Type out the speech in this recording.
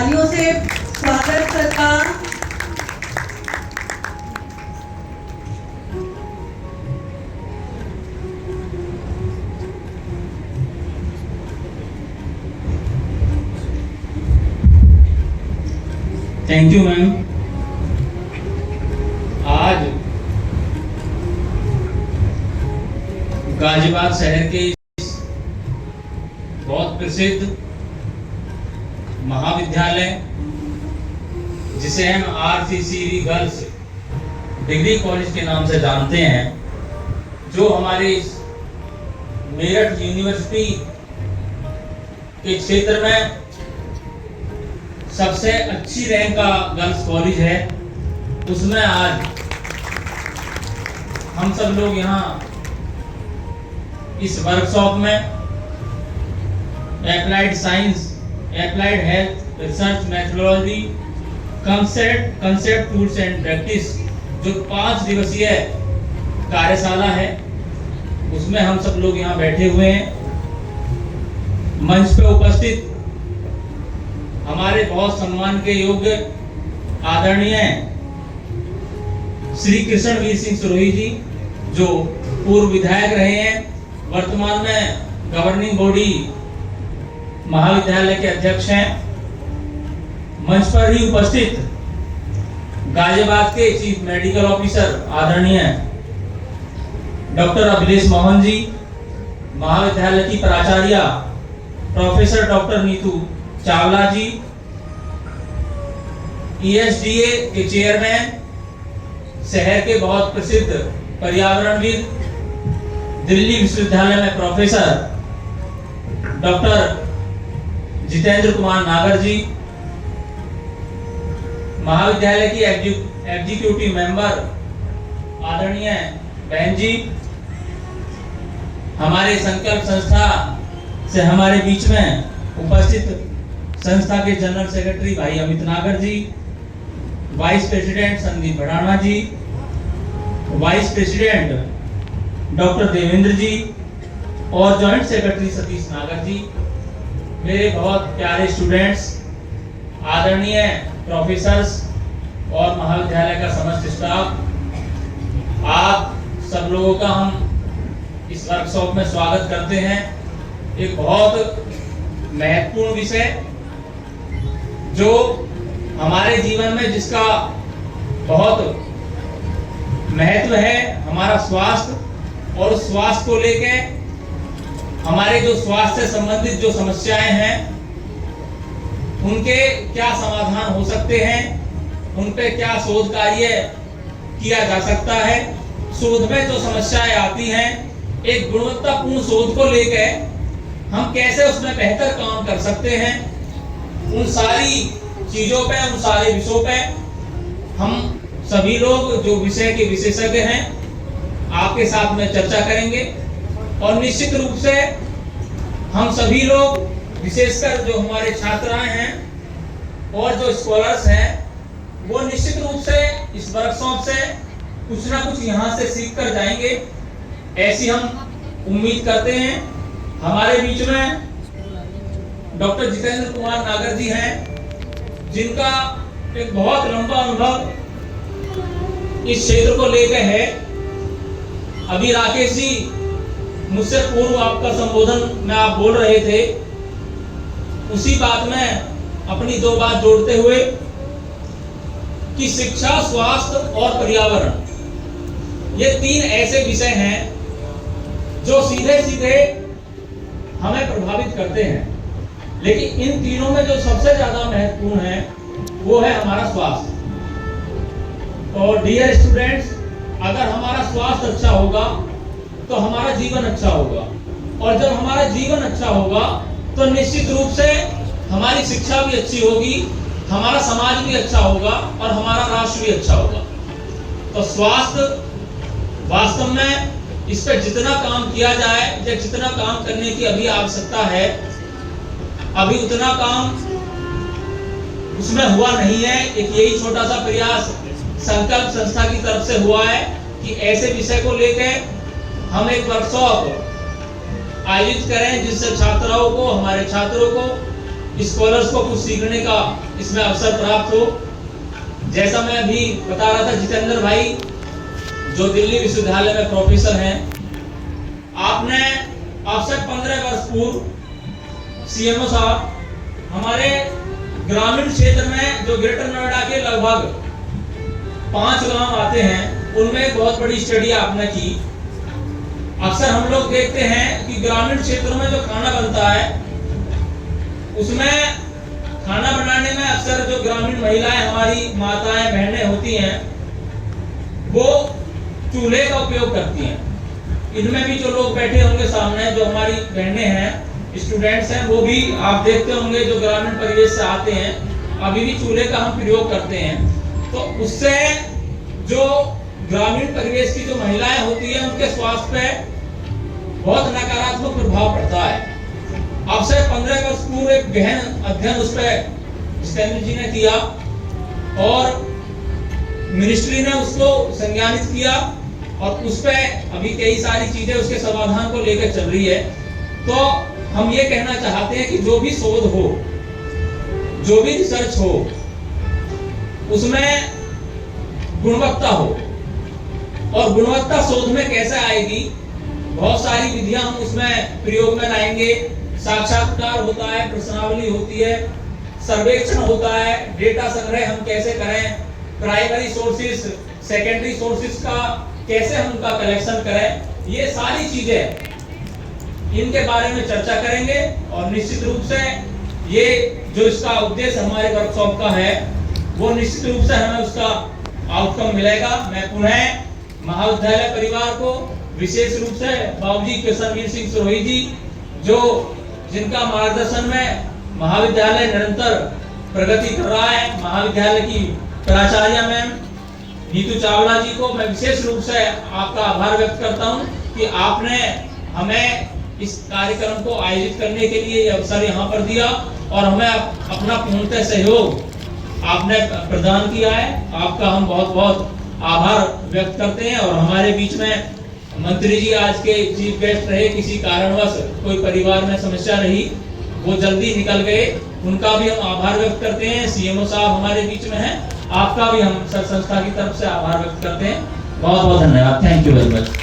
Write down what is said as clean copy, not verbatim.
तालियों से स्वागत करता थैंक यू मैम। आज गाजियाबाद शहर के बहुत प्रसिद्ध महाविद्यालय जिसे हम आरसीसीबी गर्ल्स डिग्री कॉलेज के नाम से जानते हैं, जो हमारे मेरठ यूनिवर्सिटी के क्षेत्र में सबसे अच्छी रैंक का गर्ल्स कॉलेज है, उसमें आज हम सब लोग यहाँ इस वर्कशॉप में applied science, applied health research methodology, concept tools and practice, जो 5 दिवसीय कार्यशाला है, उसमें हम सब लोग यहाँ बैठे हुए हैं। मंच पे उपस्थित हमारे बहुत सम्मान के योग्य आदरणीय श्री कृष्णवीर सिंह सुरोही जी, जो पूर्व विधायक रहे हैं, वर्तमान में गवर्निंग बॉडी महाविद्यालय के अध्यक्ष हैं। मंच पर ही उपस्थित गाजियाबाद के चीफ मेडिकल ऑफिसर आदरणीय डॉक्टर अभिलेष मोहन जी, महाविद्यालय की प्राचार्य प्रोफेसर डॉक्टर नीतू चावला जी, ESDA के चेयरमैन, शहर के बहुत प्रसिद्ध पर्यावरणविद, दिल्ली विश्वविद्यालय में प्रोफेसर डॉक्टर जितेंद्र कुमार नागर जी, महाविद्यालय की एग्जीक्यूटिव मेंबर आदरणीय बहन जी, हमारे संकल्प संस्था से हमारे बीच में उपस्थित संस्था के जनरल सेक्रेटरी भाई अमित नागर जी, वाइस प्रेसिडेंट संदीप भड़ाना जी, वाइस प्रेसिडेंट डॉक्टर देवेंद्र जी और जॉइंट सेक्रेटरी सतीश नागर जी, मेरे बहुत प्यारे स्टूडेंट्स, आदरणीय प्रोफेसर्स और महाविद्यालय का समस्त स्टाफ, आप सब लोगों का हम इस वर्कशॉप में स्वागत करते हैं। एक बहुत महत्वपूर्ण विषय जो हमारे जीवन में जिसका बहुत महत्व है, हमारा स्वास्थ्य, और स्वास्थ्य को लेके हमारे जो स्वास्थ्य से संबंधित जो समस्याएं हैं उनके क्या समाधान हो सकते हैं, उन पे क्या शोध कार्य किया जा सकता है, शोध में जो समस्याएं आती हैं, एक गुणवत्तापूर्ण शोध को लेके हम कैसे उसमें बेहतर काम कर सकते हैं, उन सारी चीजों पे, उन सारे विषयों पे हम सभी लोग जो विषय के विशेषज्ञ हैं आपके साथ में चर्चा करेंगे। और निश्चित रूप से हम सभी लोग, विशेषकर जो हमारे छात्राएं हैं और जो स्कॉलर्स हैं, वो निश्चित रूप से इस वर्कशॉप से कुछ ना कुछ यहाँ से सीख कर जाएंगे, ऐसी हम उम्मीद करते हैं। हमारे बीच में डॉक्टर जितेंद्र कुमार नागर जी हैं, जिनका एक बहुत लंबा अनुभव इस क्षेत्र को लेकर है। अभी राकेश जी मुझसे पूर्व आपका संबोधन में आप बोल रहे थे, उसी बात में अपनी 2 बात जोड़ते हुए कि शिक्षा, स्वास्थ्य और पर्यावरण, ये 3 ऐसे विषय हैं जो सीधे सीधे हमें प्रभावित करते हैं, लेकिन इन तीनों में जो सबसे ज्यादा महत्वपूर्ण है वो है हमारा स्वास्थ्य। और डियर स्टूडेंट्स, अगर हमारा स्वास्थ्य अच्छा होगा तो हमारा जीवन अच्छा होगा, और जब हमारा जीवन अच्छा होगा तो निश्चित रूप से हमारी शिक्षा भी अच्छी होगी, हमारा समाज भी अच्छा होगा और हमारा राष्ट्र भी अच्छा होगा। तो स्वास्थ्य वास्तव में इस पर जितना काम किया जाए, या जितना काम करने की अभी आवश्यकता है, अभी उतना काम उसमें हुआ नहीं है। एक यही छोटा सा प्रयास संकल्प संस्था की तरफ से हुआ है कि ऐसे विषय को लेकर हम एक वर्कशॉप आयोजित करें, जिससे छात्राओं को, हमारे छात्रों को स्कॉलर्स को कुछ सीखने का इसमें अवसर प्राप्त हो। जैसा मैं अभी बता रहा था, जितेंद्र भाई जो दिल्ली विश्वविद्यालय में प्रोफेसर हैं, आपने आपसे 15 वर्ष पूर्व सीएमओ साहब हमारे ग्रामीण क्षेत्र में जो ग्रेटर नोएडा के लगभग 5 गांव आते हैं, उनमें एक बहुत बड़ी स्टडी आपने की। अक्सर हम लोग देखते हैं कि ग्रामीण क्षेत्रों में जो खाना बनता है, उसमें खाना बनाने में अक्सर जो ग्रामीण महिलाएं, हमारी माताएं बहनें होती हैं, वो चूल्हे का उपयोग करती हैं। इनमें भी जो लोग बैठे होंगे सामने, जो हमारी बहनें हैं, स्टूडेंट्स हैं, वो भी आप देखते होंगे जो ग्रामीण परिवेश से आते हैं, अभी भी चूल्हे का हम प्रयोग करते हैं। तो उससे जो ग्रामीण परिवेश की जो महिलाएं होती हैं, उनके स्वास्थ्य पे बहुत नकारात्मक प्रभाव पड़ता है। अब से 15 वर्ष पूर्व एक गहन अध्ययन उस पर जितेंद्र जी ने किया और मिनिस्ट्री ने उसको संज्ञानित किया और उस पर अभी कई सारी चीजें उसके समाधान को लेकर चल रही है। तो हम ये कहना चाहते हैं कि जो भी शोध हो, जो भी रिसर्च हो, उसमें गुणवत्ता हो। और गुणवत्ता शोध में कैसे आएगी? बहुत सारी विधियां हम उसमें प्रयोग में लाएंगे। साक्षात्कार होता है, प्रश्नावली होती है, सर्वेक्षण होता है, डेटा संग्रह हम कैसे करें, प्राइमरी सोर्सेस, सेकेंडरी सोर्सेस का कैसे हम उनका कलेक्शन करें, ये सारी चीजें इनके बारे में चर्चा करेंगे। और निश्चित रूप से ये जो इसका उद्देश्य हमारे वर्कशॉप का है, वो निश्चित रूप से हमें उसका आउटकम मिलेगा। मैं पुनः महाविद्यालय परिवार को, विशेष रूप से बाबूजी कृष्णवीर सिंह सिरोही जी, जो जिनका मार्गदर्शन में महाविद्यालय निरंतर प्रगति कर रहा है, महाविद्यालय की प्राचार्य मैम नीतू चावला जी को मैं विशेष रूप से आपका आभार व्यक्त करता हूं कि आपने हमें इस कार्यक्रम को आयोजित करने के लिए ये अवसर यहाँ पर दिया और हमें अपना पूर्णतः सहयोग आपने प्रदान किया है। आपका हम बहुत बहुत आभार व्यक्त करते हैं। और हमारे बीच में मंत्री जी आज के चीफ गेस्ट रहे, किसी कारणवश कोई परिवार में समस्या रही, वो जल्दी निकल गए, उनका भी हम आभार व्यक्त करते हैं। सीएमओ साहब हमारे बीच में हैं, आपका भी हम सर संस्था की तरफ से आभार व्यक्त करते हैं। बहुत बहुत धन्यवाद। Thank you very much.